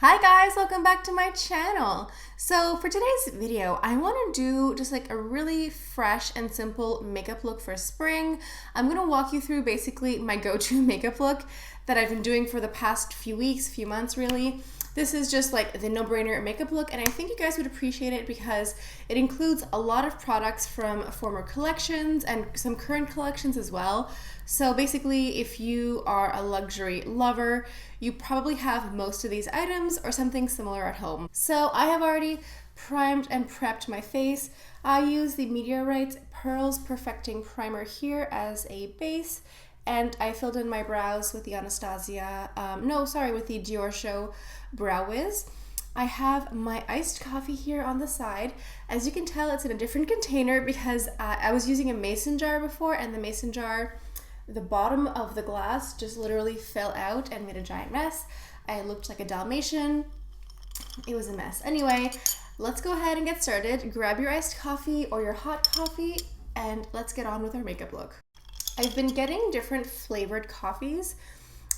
Hi guys, welcome back to my channel. So for today's video, I want to do just like a really fresh and simple makeup look for spring. I'm going to walk you through basically my go-to makeup look that I've been doing for the past few weeks, few months really. This is just like the no-brainer makeup look, and I think you guys would appreciate it because it includes a lot of products from former collections and some current collections as well. So basically, if you are a luxury lover, you probably have most of these items or something similar at home. So I have already primed and prepped my face. I use the Météorites Pearls Perfecting Primer here as a base, and I filled in my brows with the with the Dior Brow Wiz. I have my iced coffee here on the side. As you can tell, it's in a different container because I was using a mason jar before, and the mason jar, the bottom of the glass just literally fell out and made a giant mess. I looked like a Dalmatian. It was a mess. Anyway, let's go ahead and get started. Grab your iced coffee or your hot coffee and let's get on with our makeup look. I've been getting different flavored coffees.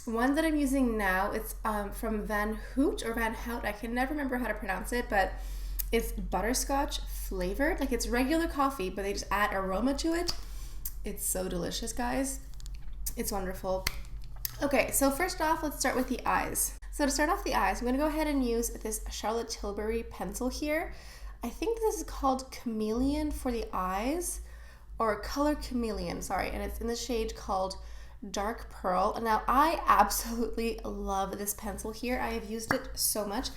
One that I'm using now, it's from Van Hout or Van Hout. I can never remember how to pronounce it, but it's butterscotch flavored. Like it's regular coffee, but they just add aroma to it. It's so delicious, guys. It's wonderful. Okay, so first off, let's start with the eyes. So to start off the eyes, I'm gonna go ahead and use this Charlotte Tilbury pencil here. I think this is called Chameleon for the eyes, or Color Chameleon, sorry, and it's in the shade called Dark Pearl. Now, I absolutely love this pencil here. I have used it so much.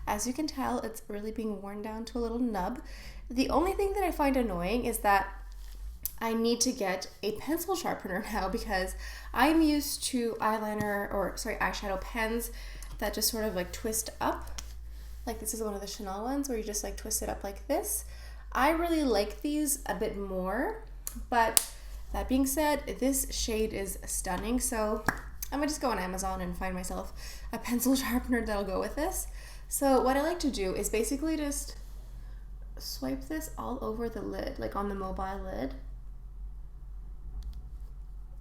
As you can tell, it's really being worn down to a little nub. The only thing that I find annoying is that I need to get a pencil sharpener now because I'm used to eyeshadow pens that just sort of like twist up. Like this is one of the Chanel ones where you just like twist it up like this. I really like these a bit more, but that being said, this shade is stunning, so I'm gonna just go on Amazon and find myself a pencil sharpener that'll go with this. So what I like to do is basically just swipe this all over the lid, like on the mobile lid.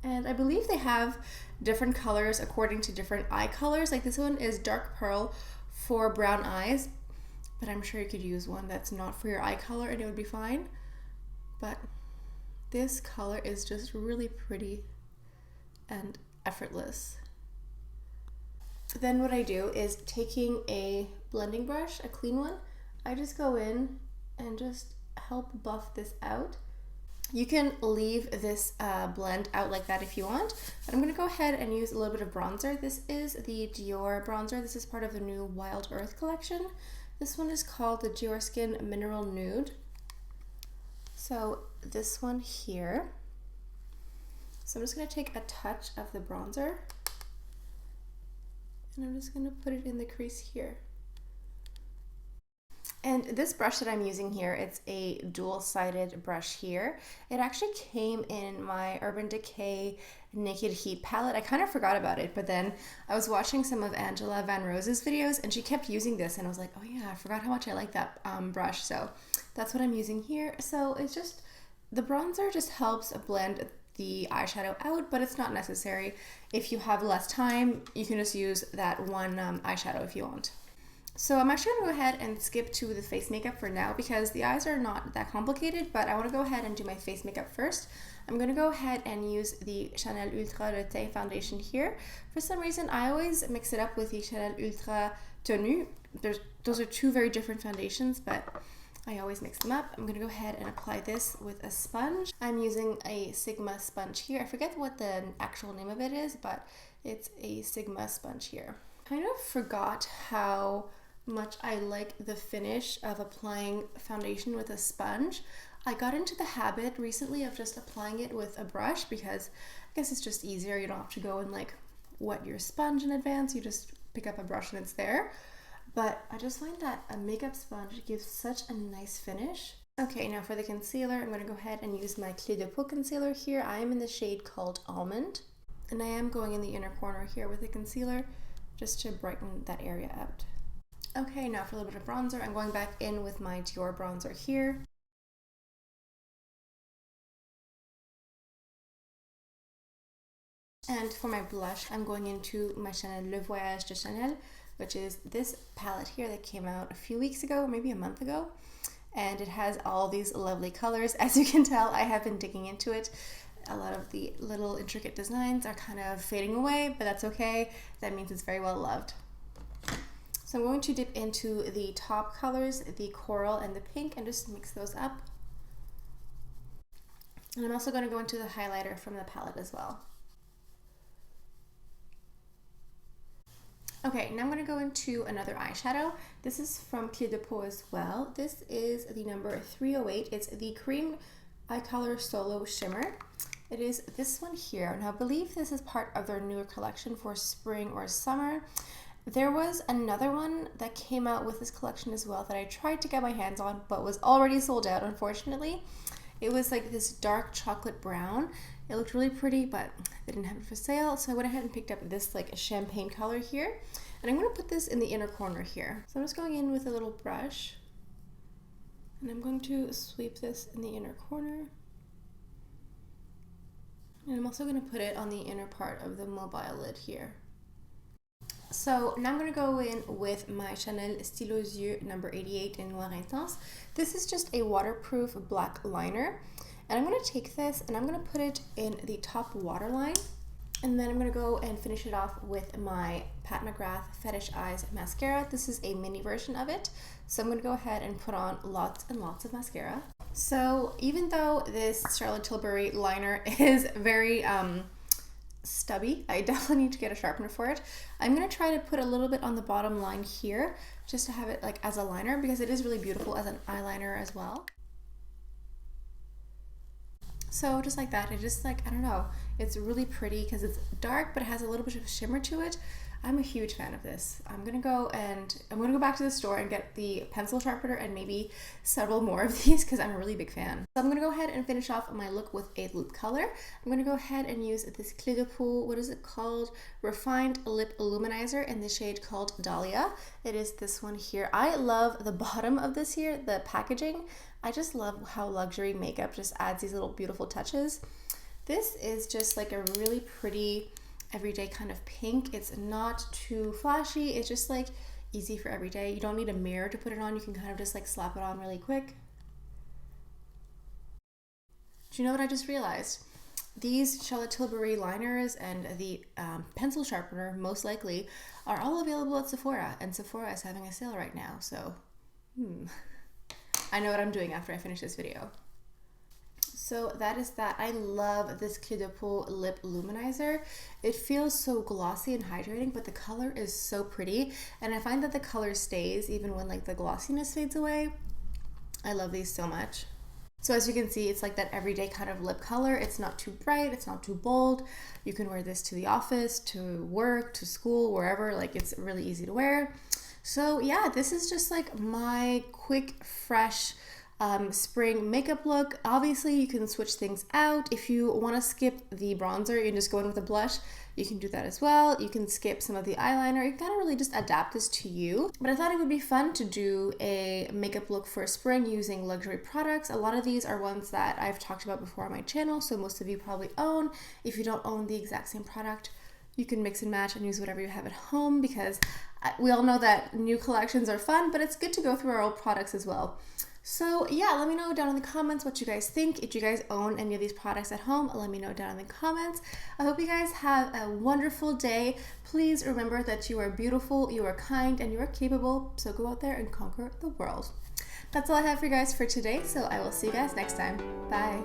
And I believe they have different colors according to different eye colors. Like this one is Dark Pearl for brown eyes, but I'm sure you could use one that's not for your eye color and it would be fine. But this color is just really pretty and effortless. Then what I do is taking a blending brush, a clean one, I just go in and just help buff this out. You can leave this blend out like that if you want, but I'm gonna go ahead and use a little bit of bronzer. This is the Dior bronzer. This is part of the new Wild Earth collection. This one is called the Diorskin Mineral Nude. So this one here. So I'm just gonna take a touch of the bronzer and I'm just gonna put it in the crease here. And this brush that I'm using here, it's a dual-sided brush here. It actually came in my Urban Decay Naked Heat palette. I kind of forgot about it, but then I was watching some of Angela Van Rose's videos and she kept using this and I was like, oh yeah, I forgot how much I like that brush. So that's what I'm using here. So it's just, the bronzer just helps blend the eyeshadow out, but it's not necessary. If you have less time, you can just use that one eyeshadow if you want. So I'm actually gonna go ahead and skip to the face makeup for now because the eyes are not that complicated, but I wanna go ahead and do my face makeup first. I'm gonna go ahead and use the Chanel Ultra Le Teint foundation here. For some reason, I always mix it up with the Chanel Ultra Tenue. Those are two very different foundations, but I always mix them up. I'm gonna go ahead and apply this with a sponge. I'm using a Sigma sponge here. I forget what the actual name of it is, but it's a Sigma sponge here. Kind of forgot how much I like the finish of applying foundation with a sponge. I got into the habit recently of just applying it with a brush because I guess it's just easier. You don't have to go and like wet your sponge in advance. You just pick up a brush and it's there. But I just find that a makeup sponge gives such a nice finish. Okay, now for the concealer, I'm going to go ahead and use my Cle De Peau concealer here. I am in the shade called Almond, and I am going in the inner corner here with the concealer just to brighten that area out. Okay, now for a little bit of bronzer, I'm going back in with my Dior bronzer here. And for my blush, I'm going into my Chanel Le Voyage de Chanel. which is this palette here that came out a few weeks ago, maybe a month ago. And it has all these lovely colors. As you can tell, I have been digging into it. A lot of the little intricate designs are kind of fading away, but that's okay. That means it's very well loved. So I'm going to dip into the top colors, the coral and the pink, and just mix those up. And I'm also going to go into the highlighter from the palette as well. Okay, now I'm going to go into another eyeshadow. This is from Cle De Peau as well. This is the number 308. It's the Cream Eye Color Solo Shimmer. It is this one here. Now I believe this is part of their newer collection for spring or summer. There was another one that came out with this collection as well that I tried to get my hands on but was already sold out, unfortunately. It was like this dark chocolate brown. It looked really pretty, but they didn't have it for sale, so I went ahead and picked up this like champagne color here. And I'm going to put this in the inner corner here. So I'm just going in with a little brush, and I'm going to sweep this in the inner corner. And I'm also going to put it on the inner part of the mobile lid here. So now I'm going to go in with my Chanel Stylo Yeux number 88 in Noir Intense. This is just a waterproof black liner. And I'm going to take this and I'm going to put it in the top waterline. And then I'm going to go and finish it off with my Pat McGrath Fetish Eyes mascara. This is a mini version of it. So I'm going to go ahead and put on lots and lots of mascara. So even though this Charlotte Tilbury liner is very stubby, I definitely need to get a sharpener for it. I'm going to try to put a little bit on the bottom line here just to have it like as a liner, because it is really beautiful as an eyeliner as well. So just like that, it just like, I don't know, it's really pretty because it's dark but it has a little bit of shimmer to it. I'm a huge fan of this. I'm gonna go back to the store and get the pencil sharpener and maybe several more of these because I'm a really big fan. So I'm gonna go ahead and finish off my look with a lip color. I'm gonna go ahead and use this Cle De Peau, what is it called? Refined Lip Illuminizer in the shade called Dahlia. It is this one here. I love the bottom of this here, the packaging. I just love how luxury makeup just adds these little beautiful touches. This is just like a really pretty everyday kind of pink. It's not too flashy. It's just like easy for every day. You don't need a mirror to put it on. You can kind of just like slap it on really quick. Do you know what I just realized? These Charlotte Tilbury liners and the pencil sharpener most likely are all available at Sephora, and Sephora is having a sale right now. So I know what I'm doing after I finish this video. So that is that. I love this Cle De Peau Lip Luminizer. It feels so glossy and hydrating, but the color is so pretty. And I find that the color stays even when like the glossiness fades away. I love these so much. So as you can see, it's like that everyday kind of lip color. It's not too bright, it's not too bold. You can wear this to the office, to work, to school, wherever. Like, it's really easy to wear. So yeah, this is just like my quick, fresh spring makeup look. Obviously you can switch things out. If you want to skip the bronzer, you just go in with a blush, you can do that as well. You can skip some of the eyeliner. You can kind of really just adapt this to you. But I thought it would be fun to do a makeup look for spring using luxury products. A lot of these are ones that I've talked about before on my channel, so most of you probably own. If you don't own the exact same product, you can mix and match and use whatever you have at home, because we all know that new collections are fun, but it's good to go through our old products as well. So yeah, let me know down in the comments what you guys think. If you guys own any of these products at home, let me know down in the comments. I hope you guys have a wonderful day. Please remember that you are beautiful, you are kind, and you are capable. So go out there and conquer the world. That's all I have for you guys for today. So I will see you guys next time. Bye.